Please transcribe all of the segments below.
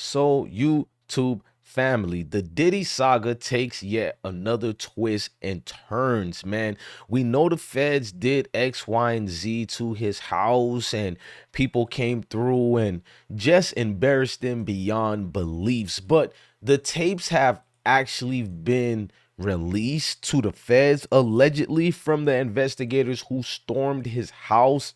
So, YouTube family, the Diddy saga takes yet another twist and turns, man. We know the feds did X, Y, and Z to his house, and people came through and just embarrassed him beyond beliefs. But the tapes have actually been released to the feds, allegedly from the investigators who stormed his house,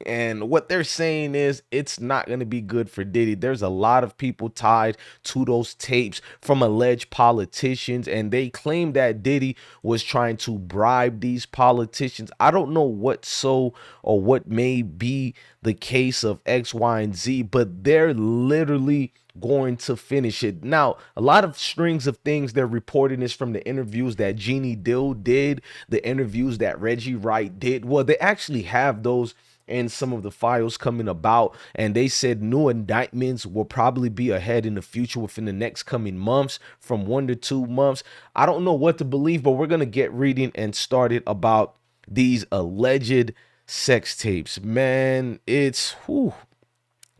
and what they're saying is it's not going to be good for Diddy. There's a lot of people tied to those tapes from alleged politicians, and they claim that Diddy was trying to bribe these politicians. I don't know what so or what may be the case of X, Y, and Z, but they're literally going to finish it. Now, a lot of strings of things they're reporting is from the interviews that Jeannie Dill did, the interviews that Reggie Wright did. Well, they actually have those and some of the files coming about, and they said new indictments will probably be ahead in the future within the next coming months, from 1 to 2 months. I don't know what to believe, but we're gonna get reading and started about these alleged sex tapes. Man, it's whew.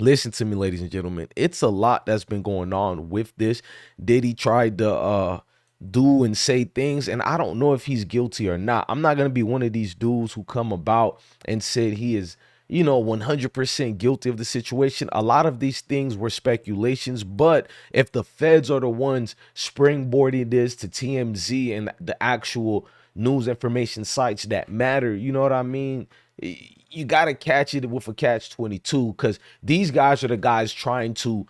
Listen to me, ladies and gentlemen. It's a lot that's been going on with this. Diddy tried to do and say things, and I don't know if he's guilty or not. I'm not gonna be one of these dudes who come about and said he is, 100% guilty of the situation. A lot of these things were speculations, but if the feds are the ones springboarding this to TMZ and the actual news information sites that matter, you know what I mean? You got to catch it with a catch 22, because these guys are the guys trying to,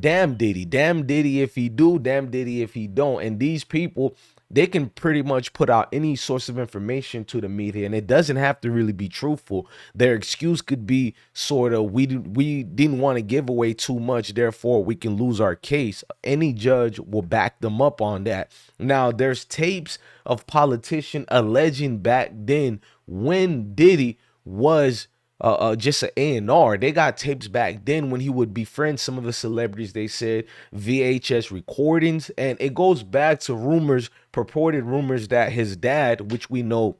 damn Diddy if he do, damn Diddy if he don't. And these people, they can pretty much put out any source of information to the media, and it doesn't have to really be truthful. Their excuse could be sort of, we didn't want to give away too much, therefore we can lose our case. Any judge will back them up on that. Now, there's tapes of politician alleging back then when Diddy was just an A&R. They got tapes back then when he would befriend some of the celebrities, they said, VHS recordings. And it goes back to rumors, purported rumors, that his dad, which we know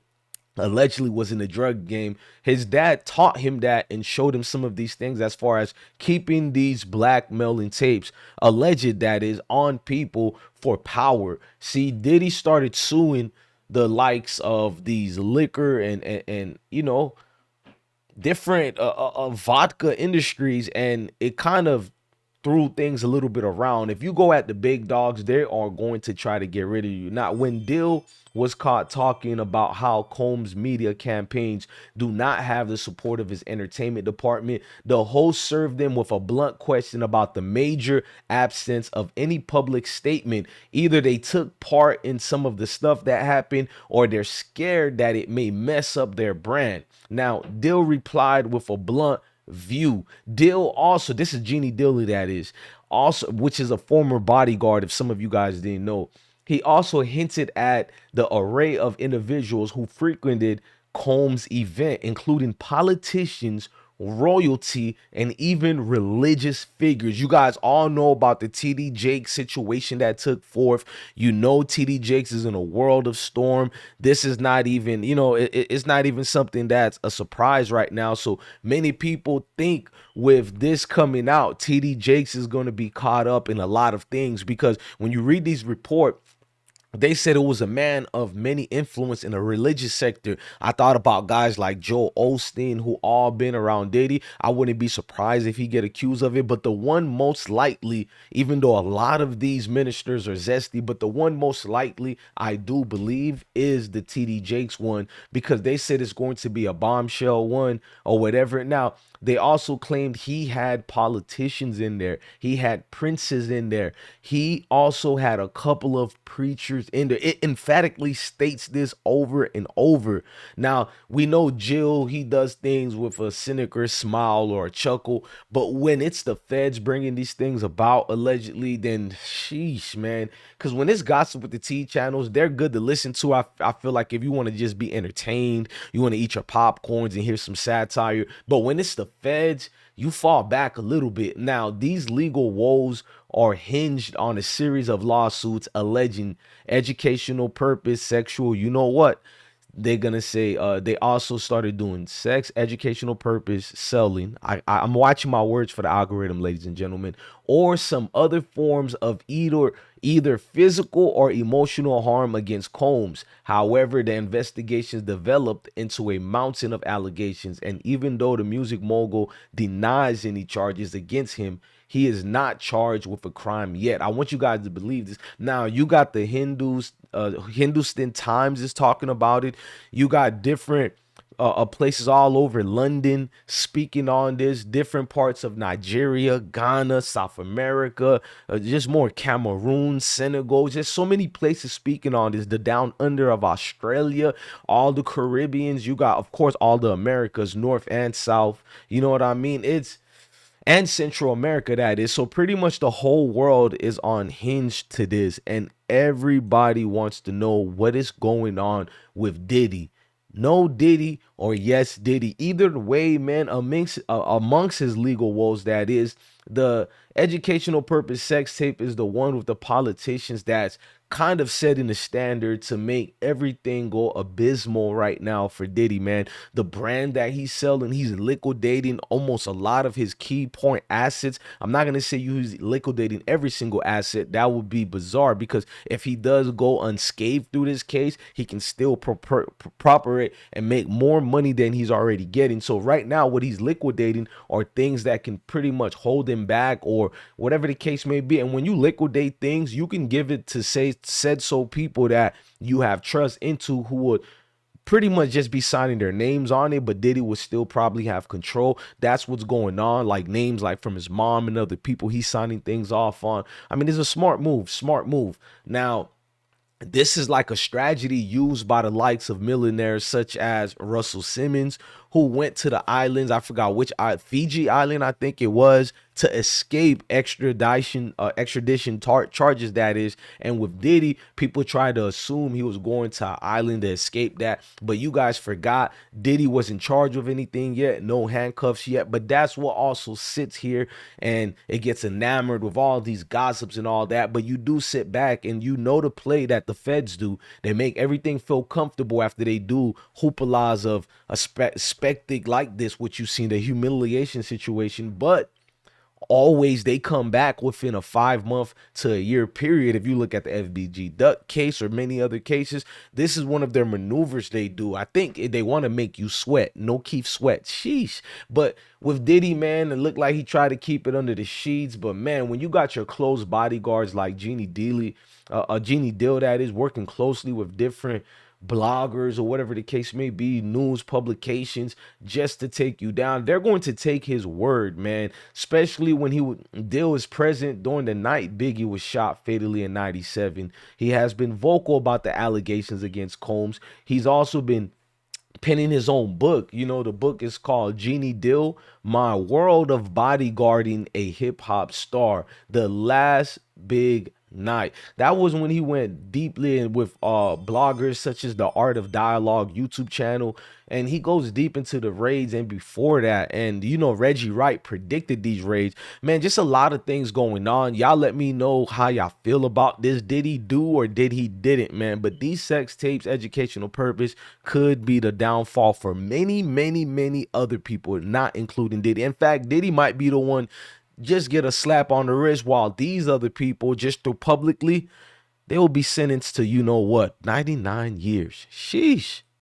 allegedly was in the drug game, his dad taught him that and showed him some of these things as far as keeping these blackmailing tapes, alleged that is, on people for power. See, Diddy started suing the likes of these liquor and different vodka industries, and it kind of threw things a little bit around. If you go at the big dogs, they are going to try to get rid of you. Now, when Dill was caught talking about how Combs media campaigns do not have the support of his entertainment department, the host served them with a blunt question about the major absence of any public statement. Either they took part in some of the stuff that happened, or they're scared that it may mess up their brand. Now, Dill replied with a blunt view. Dill also, this is Jeannie Dilly, that is, also, which is a former bodyguard, if some of you guys didn't know. He also hinted at the array of individuals who frequented Combs' event, including politicians, royalty, and even religious figures. You guys all know about the TD Jakes situation that took forth. You know, TD Jakes is in a world of storm. This is not even, it's not even something that's a surprise right now. So many people think with this coming out, TD Jakes is going to be caught up in a lot of things, because when you read these reports, they said it was a man of many influence in the religious sector. I thought about guys like Joel Osteen, who all been around Diddy. I wouldn't be surprised if he get accused of it. But the one most likely, even though a lot of these ministers are zesty, but the one most likely I do believe is the TD Jakes one, because they said it's going to be a bombshell one or whatever. Now, they also claimed he had politicians in there. He had princes in there. He also had a couple of preachers in there. It emphatically states this over and over. Now, we know Jill, he does things with a cynical smile or a chuckle, but when it's the feds bringing these things about, allegedly, then sheesh, man. Because when it's gossip with the T channels, they're good to listen to. I feel like if you want to just be entertained, you want to eat your popcorns and hear some satire. But when it's the feds, you fall back a little bit. Now, these legal woes are hinged on a series of lawsuits alleging educational purpose, sexual, you know what? They're gonna say they also started doing sex, educational purpose, selling. I'm watching my words for the algorithm, ladies and gentlemen. or some other forms of either physical or emotional harm against Combs. However, the investigations developed into a mountain of allegations, and even though the music mogul denies any charges against him, he is not charged with a crime yet. I want you guys to believe this. Now, you got the Hindustan Times is talking about it. You got different places all over London speaking on this, different parts of Nigeria, Ghana, South America, just more Cameroon, Senegal, just so many places speaking on this, the down under of Australia, all the Caribbeans. You got, of course, all the Americas, North and South. You know what I mean? And Central America, that is. So pretty much the whole world is on hinge to this, and everybody wants to know what is going on with Diddy. No Diddy or yes Diddy. Either way, man, amongst his legal woes, that is, the educational purpose sex tape is the one with the politicians that's kind of setting the standard to make everything go abysmal right now for Diddy, man. The brand that he's selling, he's liquidating almost a lot of his key point assets. I'm not going to say he's liquidating every single asset. That would be bizarre, because if he does go unscathed through this case, he can still proper it and make more money than he's already getting. So right now, what he's liquidating are things that can pretty much hold him back, or whatever the case may be. And when you liquidate things, you can give it to said so people that you have trust into, who would pretty much just be signing their names on it, but Diddy would still probably have control. That's what's going on. Like names like from his mom and other people he's signing things off on. I mean, it's a smart move. Now, this is like a strategy used by the likes of millionaires such as Russell Simmons, who went to the islands, I forgot which Fiji island, I think it was, to escape extradition charges, that is. And with Diddy, people tried to assume he was going to an island to escape that, but you guys forgot Diddy wasn't charged with anything yet, no handcuffs yet. But that's what also sits here, and it gets enamored with all these gossips and all that. But you do sit back and you know the play that the feds do. They make everything feel comfortable after they do hoopalas of a spectacle like this, which you seen, the humiliation situation. But always they come back within a 5-month to a year period. If you look at the FBG Duck case or many other cases, this is one of their maneuvers they do. I think they want to make you sweat. No Keith Sweat. Sheesh. But with Diddy, man, it looked like he tried to keep it under the sheets. But man, when you got your close bodyguards like Jeannie Deal, that is, working closely with different bloggers or whatever the case may be, news publications, just to take you down, they're going to take his word, man. Especially when Dill was present during the night Biggie was shot fatally in '97. He has been vocal about the allegations against Combs. He's also been penning his own book. You know, the book is called Jeannie Dill, My World of Bodyguarding a Hip Hop Star, The Last Big Night. That was when he went deeply in with bloggers such as the Art of Dialogue YouTube channel, and he goes deep into the raids and before that. And you know, Reggie Wright predicted these raids. Man, just a lot of things going on. Y'all let me know how y'all feel about this. Did he do or did he didn't, man? But these sex tapes, educational purpose, could be the downfall for many other people, not including Diddy. In fact, Diddy might be the one just get a slap on the wrist, while these other people, just through publicly, they will be sentenced to, you know what, 99 years. Sheesh.